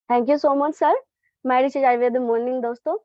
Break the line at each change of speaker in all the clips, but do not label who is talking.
Thank you so much sir. Marriage is Ayurveda morning दोस्तों।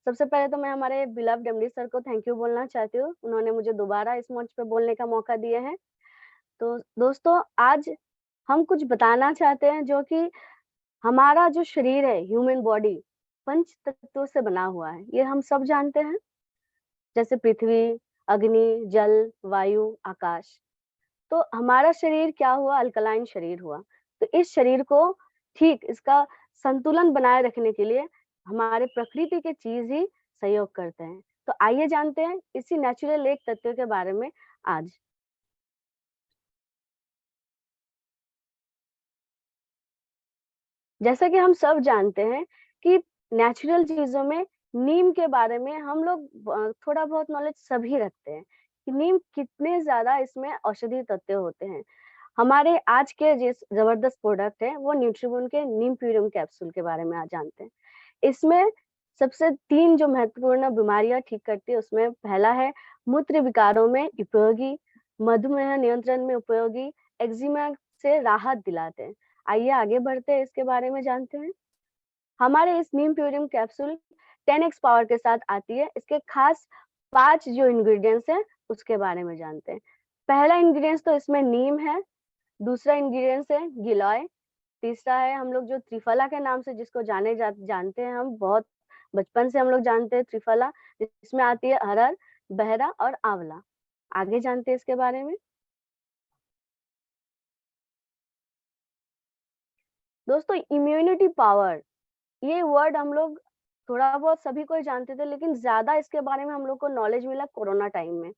सबसे पहले तो मैं हमारे बिलव्ड एमडी सर को थैंक यू बोलना चाहती हूँ। उन्होंने मुझे दोबारा इस मंच पे बोलने का मौका दिया है। तो दोस्तों, आज हम कुछ बताना चाहते हैं जो कि हमारा जो शरीर है, ह्यूमन बॉडी, पंच तत्वों से बना हुआ है। ये हम सब जानते हैं, जैसे पृथ्वी, अग्नि, जल, वायु, आकाश। तो हमारा शरीर क्या हुआ? अल्कलाइन शरीर हुआ। तो इस शरीर को ठीक इसका संतुलन बनाए रखने के लिए हमारे प्रकृति के चीज ही सहयोग करते हैं। तो आइए जानते हैं इसी नेचुरल एक तत्व के बारे में आज। जैसा कि हम सब जानते हैं कि नेचुरल चीजों में नीम के बारे में हम लोग थोड़ा बहुत नॉलेज सभी रखते हैं कि नीम कितने ज्यादा इसमें औषधीय तत्व होते हैं। हमारे आज के जिस जबरदस्त प्रोडक्ट है वो न्यूट्रीबून के नीम प्यूरियम कैप्सूल के बारे में आज जानते हैं। इसमें सबसे 3 जो महत्वपूर्ण बीमारियां ठीक करती है, उसमें पहला है मूत्र विकारों में उपयोगी, मधुमेह नियंत्रण में उपयोगी, एक्जिमा से राहत दिलाते हैं। आइए आगे बढ़ते हैं, इसके बारे में जानते हैं। हमारे इस नीम प्यूरियम कैप्सूल 10x पावर के साथ आती है। इसके खास 5 जो इंग्रेडिएंट्स हैं उसके बारे में जानते हैं। पहला इंग्रेडिएंट्स तो इसमें नीम है, दूसरा इंग्रेडिएंट्स है गिलॉय, तीसरा है हम लोग जो त्रिफला के नाम से जिसको जानते हैं, हम बहुत बचपन से हम लोग जानते हैं त्रिफला, जिसमें आती है अरहर, बहरा और आंवला। आगे जानते हैं इसके बारे में। दोस्तों, इम्यूनिटी पावर, ये वर्ड हम लोग थोड़ा बहुत सभी कोई जानते थे, लेकिन ज्यादा इसके बारे में हम लोग को नॉलेज मिला कोरोना टाइम में।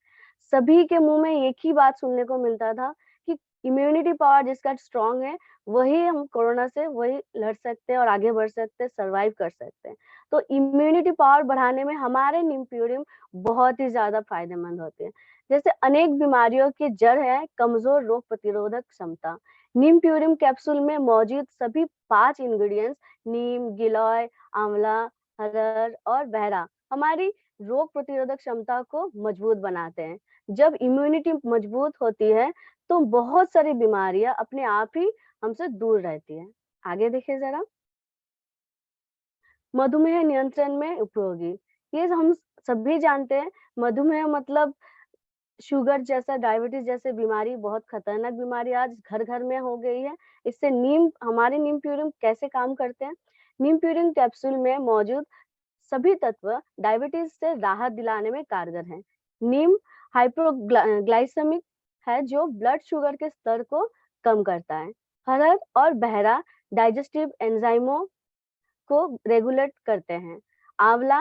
सभी के मुंह में एक ही बात सुनने को मिलता था कि इम्यूनिटी पावर जिसका स्ट्रांग है, वही हम कोरोना से वही लड़ सकते हैं और आगे बढ़ सकते हैं, सरवाइव कर सकते हैं। तो इम्यूनिटी पावर बढ़ाने में हमारे नीम बहुत ही ज्यादा फायदेमंद होते हैं। जैसे अनेक बीमारियों की जड़ है कमजोर रोग प्रतिरोधक क्षमता। नीम प्यूरियम कैप्सूल में मौजूद सभी 5 इंग्रेडिएंट्स, नीम, गिलॉय, आंवला, हरड़ और बहरा, हमारी रोग प्रतिरोधक क्षमता को मजबूत बनाते हैं। जब इम्यूनिटी मजबूत होती है तो बहुत सारी बीमारियां अपने आप ही हमसे दूर रहती है। आगे देखिए जरा। मधुमेह नियंत्रण में उपयोगी, ये हम सभी जानते हैं। मधुमेह मतलब शुगर जैसा, डायबिटीज जैसे बीमारी, बहुत खतरनाक बीमारी आज घर घर में हो गई है। इससे हमारे नीम प्यूरियम कैसे काम करते हैं? नीम प्यूरियम कैप्सूल में मौजूद सभी तत्व डायबिटीज से राहत दिलाने में कारगर हैं। नीम हाइपोग्लाइसेमिक है जो ब्लड शुगर के स्तर को कम करता है। हरड़ और बहरा डाइजेस्टिव एंजाइमों को रेगुलेट करते हैं। आंवला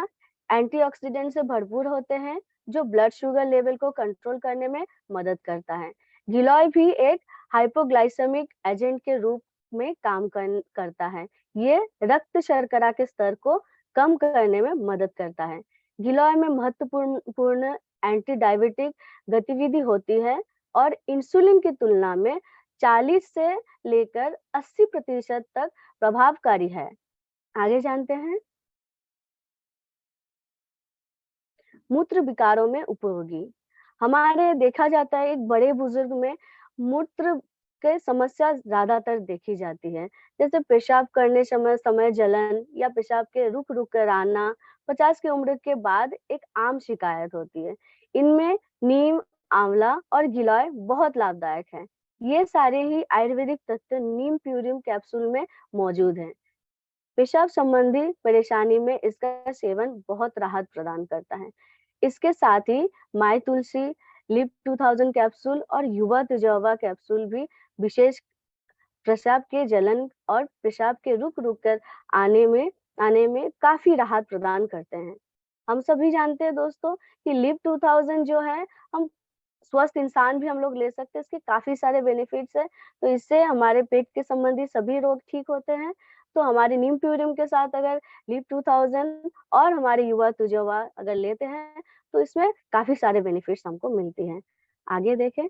एंटीऑक्सीडेंट से भरपूर होते हैं जो ब्लड शुगर लेवल को कंट्रोल करने में मदद करता है। गिलॉय भी एक हाइपोग्लाइसेमिक एजेंट के रूप में करता है। ये रक्त शर्करा के स्तर को कम करने में मदद करता है। गिलॉय में महत्वपूर्ण पूर्ण एंटी डायबिटिक गतिविधि होती है और इंसुलिन की तुलना में 40 से लेकर 80% तक प्रभावकारी है। आगे जानते हैं। मूत्र विकारों में उपयोगी, हमारे देखा जाता है एक बड़े बुजुर्ग में मूत्र के समस्या ज्यादातर देखी जाती है। जैसे पेशाब करने समय समय जलन या पेशाब के रुक रुक कर आना 50 की उम्र के बाद एक आम शिकायत होती है। इनमें नीम, आंवला और गिलॉय बहुत लाभदायक है। ये सारे ही आयुर्वेदिक तत्व नीम प्यूरियम कैप्सूल में मौजूद हैं। पेशाब संबंधी परेशानी में इसका सेवन बहुत राहत प्रदान करता है। इसके साथ ही माई तुलसी, लिप 2000 कैप्सूल और युवा तेजोवा कैप्सूल भी विशेष पेशाब के जलन और पेशाब के रुक रुक कर आने में काफी राहत प्रदान करते हैं। हम सभी जानते हैं दोस्तों कि लिप 2000 जो है, हम स्वस्थ इंसान भी हम लोग ले सकते हैं। इसके काफी सारे बेनिफिट्स है। तो इससे हमारे पेट के संबंधी सभी रोग ठीक होते हैं। तो हमारे नीम प्यूरियम के साथ अगर लिप 2000 और हमारे युवा तुजवा अगर लेते हैं तो इसमें काफी सारे बेनिफिट्स हमको मिलती हैं। आगे देखें।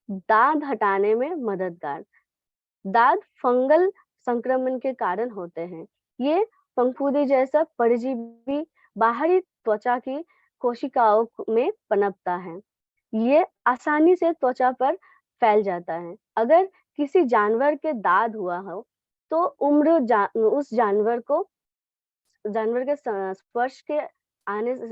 दाद हटाने में मददगार, दाद फंगल संक्रमण के कारण होते हैं। ये फफूंदी जैसा परजीवी बाहरी त्वचा की कोशिकाओं में पनपता है। ये आसानी से त्वचा पर फैल जाता है। अगर किसी जानवर के दाद हुआ हो तो उस जानवर के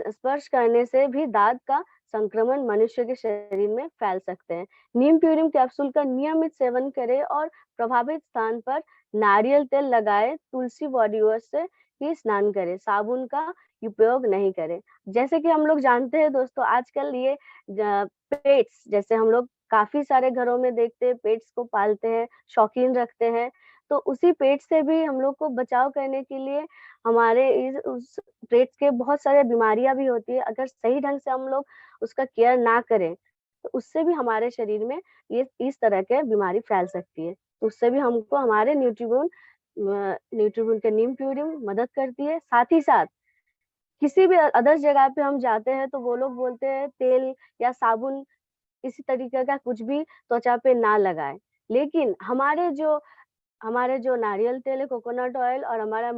स्पर्श करने से भी दांत का संक्रमण मनुष्य के शरीर में फैल सकते हैं। नीम प्यूरिम कैप्सूल का नियमित सेवन करें और प्रभावित स्थान पर नारियल तेल लगाए, तुलसी बॉडी वॉश से ही स्नान करें, साबुन का उपयोग नहीं करें। जैसे कि हम लोग जानते हैं दोस्तों, आजकल ये पेट्स, जैसे हम लोग काफी सारे घरों में देखते हैं, पेट्स को पालते हैं, शौकीन रखते हैं, तो उसी पेट से भी हम लोग को बचाव करने के लिए हमारे उस पेट के बहुत सारे बीमारियां भी होती है। अगर सही ढंग से हम लोग उसका केयर ना करें, तो उससे भी हमारे शरीर में ये इस तरह के बीमारी फैल सकती है। तो उससे भी हमको हमारे न्यूट्रिबून के नीम प्यूरिम मदद करती है। साथ ही साथ किसी भी अदर जगह पे हम जाते हैं तो वो लोग बोलते हैं तेल या साबुन इसी तरीके का कुछ भी त्वचा पे ना लगाएं। लेकिन हमारे जो नारियल तेल है, कोकोनट ऑयल और हमारा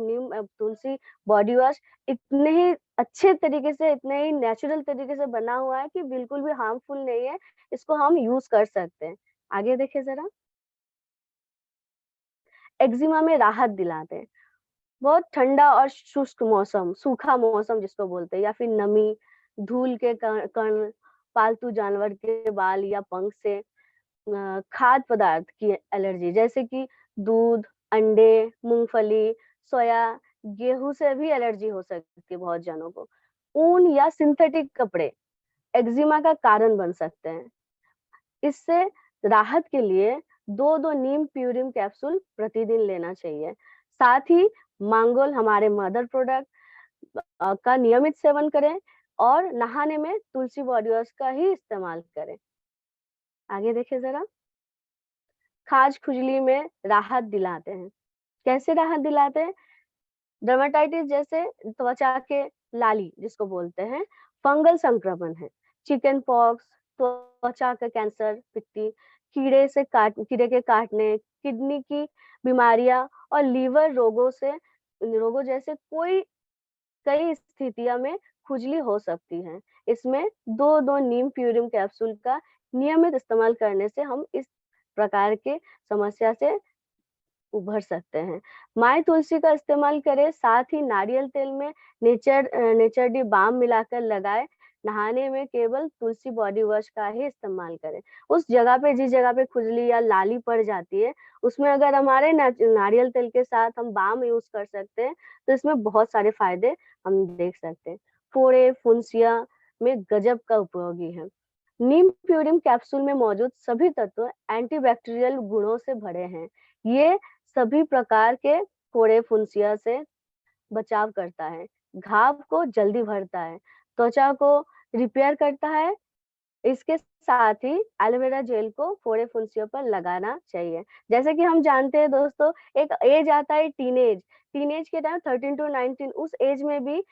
तुलसी बॉडी वॉश इतने ही अच्छे तरीके से, इतने ही नेचुरल तरीके से बना हुआ है कि बिल्कुल भी हार्मफुल नहीं है। इसको हम यूज कर सकते हैं। आगे देखिए जरा। एक्जिमा में राहत दिलाते हैं। बहुत ठंडा और शुष्क मौसम, सूखा मौसम जिसको बोलते हैं, या फिर नमी, धूल के कण, पालतू जानवर के बाल या पंख से खाद्य पदार्थ की एलर्जी, जैसे कि दूध, अंडे, मूंगफली, सोया, गेहूं से भी एलर्जी हो सकती है बहुत जनों को। ऊन या सिंथेटिक कपड़े एक्जिमा का कारण बन सकते हैं। इससे राहत के लिए 2-2 नीम प्यूरिम कैप्सूल प्रतिदिन लेना चाहिए। साथ ही मांगोल, हमारे मदर प्रोडक्ट का नियमित सेवन करें और नहाने में तुलसी बॉडी वॉश का ही इस्तेमाल करें। आगे देखिए जरा। खाज खुजली में राहत दिलाते हैं। कैसे राहत दिलाते हैं? डर्मेटाइटिस जैसे त्वचा के लाली जिसको बोलते हैं, फंगल संक्रमण है, चिकन पॉक्स, त्वचा का कैंसर, पित्ती, कीड़े के काटने, किडनी की बीमारियां और लीवर रोगों जैसे कई स्थितियों में खुजली हो सकती है। इसमें 2-2 नीम प्यूरिम कैप्सूल का नियमित इस्तेमाल करने से हम इस प्रकार के समस्या से उभर सकते हैं। माय तुलसी का इस्तेमाल करें, साथ ही नारियल तेल में नेचर डी बाम मिलाकर लगाएं। नहाने में केवल तुलसी बॉडी वॉश का ही इस्तेमाल करें। उस जगह पे, जिस जगह पे खुजली या लाली पड़ जाती है, उसमें अगर हमारे नारियल तेल के साथ हम बाम यूज कर सकते हैं, तो इसमें बहुत सारे फायदे हम देख सकते हैं। फोड़े, फुंसिया में गजब का उपयोगी है। नीम प्यूरिम कैप्सूल में मौजूद सभी तत्व एंटीबैक्टीरियल गुणों से भरे हैं। ये सभी प्रकार के फोड़े, फुंसिया से बचाव करता है, घाव को जल्दी भरता है, त्वचा को रिपेयर करता है। इसके साथ ही एलोवेरा जेल को फोड़े फुंसियों पर लगाना चाहिए। जैसे कि हम जानते हैं दोस्तों, एक एज आता है टीनेज, टीनेज के टाइम 13 टू 19, उस एज में भी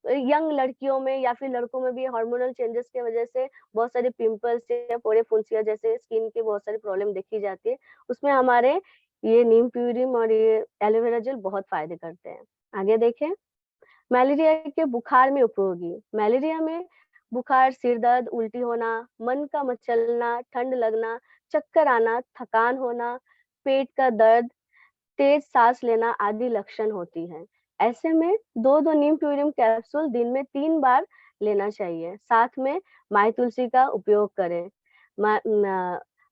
यंग लड़कियों में या फिर लड़कों में भी हार्मोनल चेंजेस की वजह से बहुत सारे पिंपल्स या फोड़े फुंसिया जैसे स्किन के बहुत सारी प्रॉब्लम देखी जाती है। उसमें हमारे ये नीम प्यूरिम और ये एलोवेरा जेल बहुत फायदे करते हैं। आगे देखें। मलेरिया के बुखार में उपयोगी। मलेरिया में बुखार, सिर दर्द, उल्टी होना, मन का मचलना, ठंड लगना, चक्कर आना, थकान होना, पेट का दर्द, तेज सांस लेना आदि लक्षण होती है। ऐसे में 2-2 नीम प्यूरिम कैप्सूल दिन में 3 बार लेना चाहिए। साथ में माई तुलसी का उपयोग करें।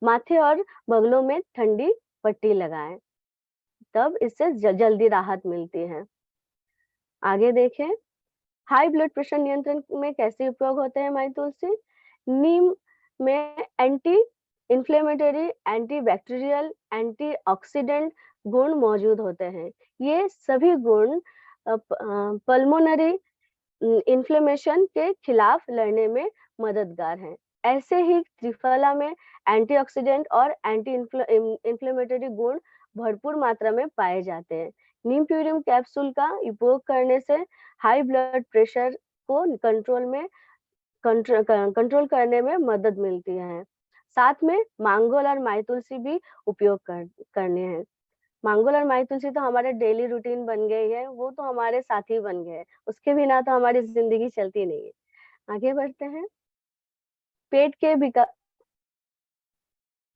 माथे और बगलों में ठंडी पट्टी लगाएं, तब इससे जल्दी राहत मिलती है। आगे देखें। हाई ब्लड प्रेशर नियंत्रण में कैसे उपयोग होते हैं माई तुलसी? नीम में anti inflammatory, anti bacterial, antioxidant गुण मौजूद होते हैं। ये सभी गुण पल्मोनरी इन्फ्लेमेशन के खिलाफ लड़ने में मददगार हैं। ऐसे ही त्रिफला में एंटीऑक्सीडेंट और एंटी इंफ्लेमेटरी गुण भरपूर मात्रा में पाए जाते हैं। नीम प्यूरिम कैप्सूल का उपयोग करने से हाई ब्लड प्रेशर को कंट्रोल करने में मदद मिलती है। साथ में मांगोल और माई तुलसी भी उपयोग करने हैं। मांगोल और माई तुलसी तो हमारे डेली रूटीन बन गई है, वो तो हमारे साथी बन गए हैं, उसके बिना तो हमारी जिंदगी चलती नहीं है। आगे बढ़ते हैं। पेट के विका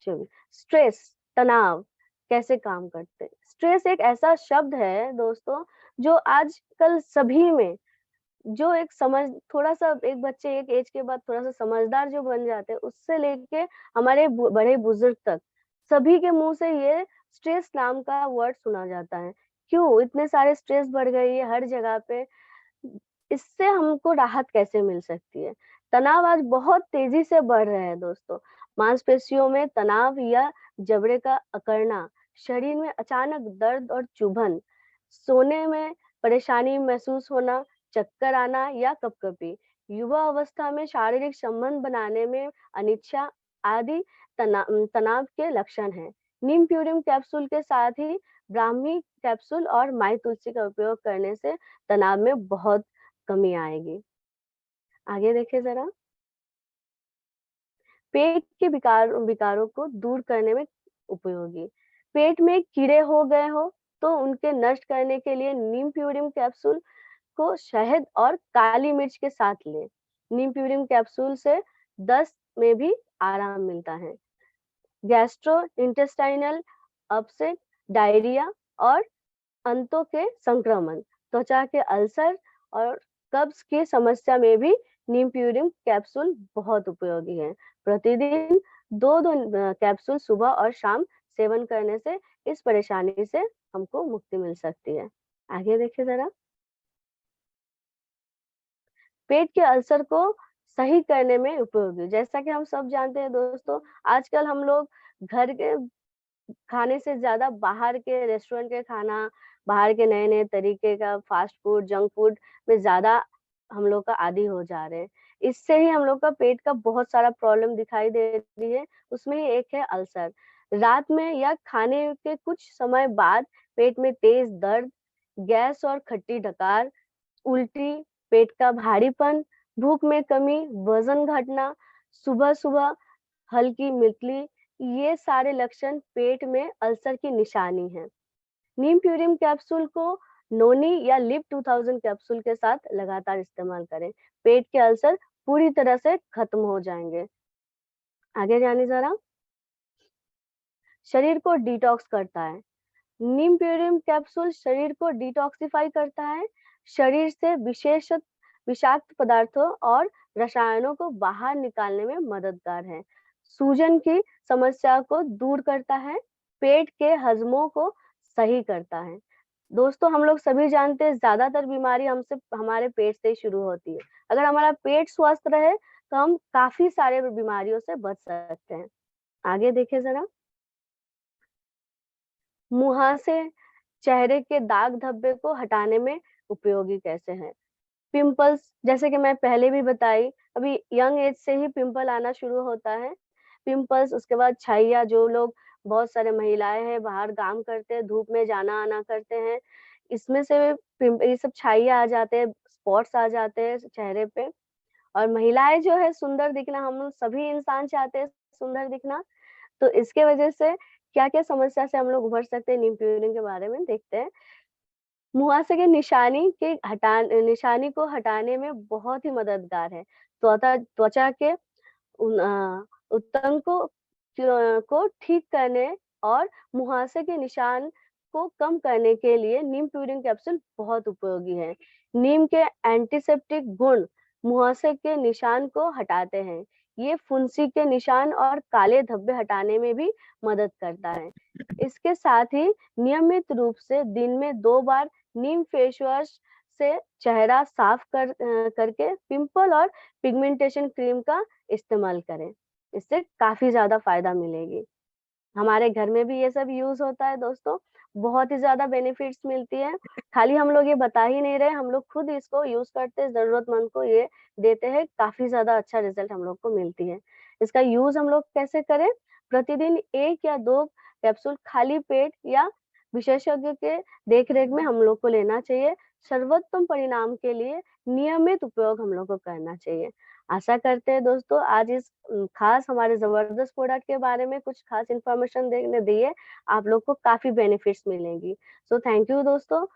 स्ट्रेस, तनाव कैसे काम करते हैं? स्ट्रेस एक ऐसा शब्द है दोस्तों, जो आजकल सभी में जो एक समझ थोड़ा-सा एक बच्चे एक एज के बाद थोड़ा-सा समझदार जो बन जाते हैं, उससे लेके हमारे बड़े-बुजुर्ग तक, सभी के मुँह से ये स्ट्रेस नाम का वर्ड सुना जाता है। क्यों? इतने सारे स्ट्रेस बढ़ गई है हर जगह पे, इससे हमको राहत कैसे मिल सकती है? तनाव आज बहुत तेज़ी से बढ़ रहा है दोस्तों। मांसपेशियों में तनाव या जबड़े का अकड़ना, शरीर में अचानक दर्द और चुभन, सोने में परेशानी महसूस होना, चक्कर आना या कँपकँपी, युवा अवस्था में शारीरिक संबंध बनाने में अनिच्छा आदि तनाव के लक्षण हैं। नीम प्यूरिम कैप्सूल के साथ ही ब्राह्मी कैप्सूल और माई तुलसी का उपयोग करने से तनाव में बहुत कमी आएगी। आगे देखिए ज़रा, पेट के विकारों को दूर करने में उपयोगी। पेट में कीड़े हो गए हो, तो उनके नष्ट करने के लिए नीम प्यूरिम कैप्सूल को शहद और काली मिर्च के साथ लें। नीम प्यूरिम कैप्सूल से दस्त में भी आराम मिलता है। गैस्ट्रोइंटेस्टाइनल अपसेट, डायरिया और अंतों के संक्रमण, त्वचा के अल्सर और कब्ज की समस्या में भी नीम प्यूरिम कैप्सूल बहुत उपयोगी है। प्रतिदिन 2-2 कैप्सूल सुबह और शाम सेवन करने से इस परेशानी से हमको मुक्ति मिल सकती है। आगे देखिए ज़रा। पेट के अल्सर को सही करने में उपयोगी। जैसा कि हम सब जानते हैं दोस्तों, आजकल हम लोग घर के खाने से ज़्यादा बाहर के रेस्टोरेंट के खाना, बाहर के नए-नए तरीके का फ़ास्ट फ़ूड, जंक फ़ूड में ज़्यादा हम लोग का आदी हो जा रहे हैं। इससे ही हम लोग का पेट का बहुत सारा प्रॉब्लम दिखाई दे रही है, उसमें ही एक है अल्सर। रात में या खाने के कुछ समय बाद पेट में तेज़ दर्द, गैस और खट्टी डकार, उल्टी, पेट का भारीपन, भूख में कमी, वज़न घटना, सुबह-सुबह हल्की मितली, ये सारे लक्षण पेट में अल्सर की निशानी है। नीम प्यूरिम कैप्सूल को नोनी या लिप 2000 कैप्सूल के साथ लगातार इस्तेमाल करें। पेट के अल्सर पूरी तरह से खत्म हो जाएँगे। आगे जानिए ज़रा, शरीर को डिटॉक्स करता है। नीम प्यूरिम कैप्सूल शरीर को डिटॉक्सिफाई करता है, शरीर से विषाक्त पदार्थों और रसायनों को बाहर निकालने में मददगार है। सूजन की समस्या को दूर करता है, पेट के हजमों को सही करता है। दोस्तों हम लोग सभी जानते हैं ज़्यादातर बीमारी हमसे हमारे पेट से ही शुरू होती है। अगर हमारा पेट स्वस्थ रहे, तो हम काफ़ी सारे बीमारियों से बच सकते हैं। आगे देखिए ज़रा, मुहासे चेहरे के दाग धब्बे को हटाने में उपयोगी कैसे हैं? पिंपल्स जैसे कि मैं पहले भी बताई, अभी यंग एज से ही पिंपल आना शुरू होता है। पिंपल्स उसके बाद छाइया, जो लोग बहुत सारे महिलाएँ हैं बाहर काम करते हैं, धूप में जाना-आना करते हैं, इसमें से ये सब छाइया आ जाते हैं, स्पॉट्स आ जाते हैं चेहरे पे। और महिलाएँ जो है सुंदर दिखना, हम लोग सभी इंसान चाहते हैं सुंदर दिखना, तो इसके वजह से क्या-क्या समस्या से हम लोग उभर सकते हैं, नीम प्यूरिंग के बारे में देखते हैं। मुहासे के निशानी को हटाने में बहुत ही मददगार है। त्वचा के उत्तंग को ठीक करने और मुहासे के निशान को कम करने के लिए नीम प्यूरिन कैप्सूल बहुत उपयोगी है। नीम के एंटीसेप्टिक गुण मुहासे के निशान को हटाते हैं। ये फुंसी के निशान और काले धब्बे हटाने में भी मदद करता है। इसके साथ ही नियमित रूप से दिन में 2 बार नीम फेस वॉश से चेहरा साफ करके पिंपल और पिगमेंटेशन क्रीम का इस्तेमाल करें। इससे काफ़ी ज़्यादा फ़ायदा मिलेगी। हमारे घर में भी ये सब यूज़ होता है दोस्तों, बहुत ही ज़्यादा बेनिफिट्स मिलती है। खाली हम लोग ये बता ही नहीं रहे, हम लोग खुद इसको यूज़ करते हैं, ज़रूरतमंद को ये देते हैं, काफ़ी ज़्यादा अच्छा रिज़ल्ट हम लोग को मिलती है। इसका यूज़ हम लोग कैसे करें? प्रतिदिन 1 या 2 कैप्सूल खाली पेट या विशेषज्ञ के देख-रेख में हम लोग को लेना चाहिए। सर्वोत्तम परिणाम के लिए नियमित उपयोग हम लोग को करना चाहिए। आशा करते हैं दोस्तों आज इस खास हमारे ज़बरदस्त प्रोडक्ट के बारे में कुछ खास इन्फॉर्मेशन देने दी है, आप लोग को काफ़ी बेनिफिट्स मिलेंगी। सो थैंक यू दोस्तों।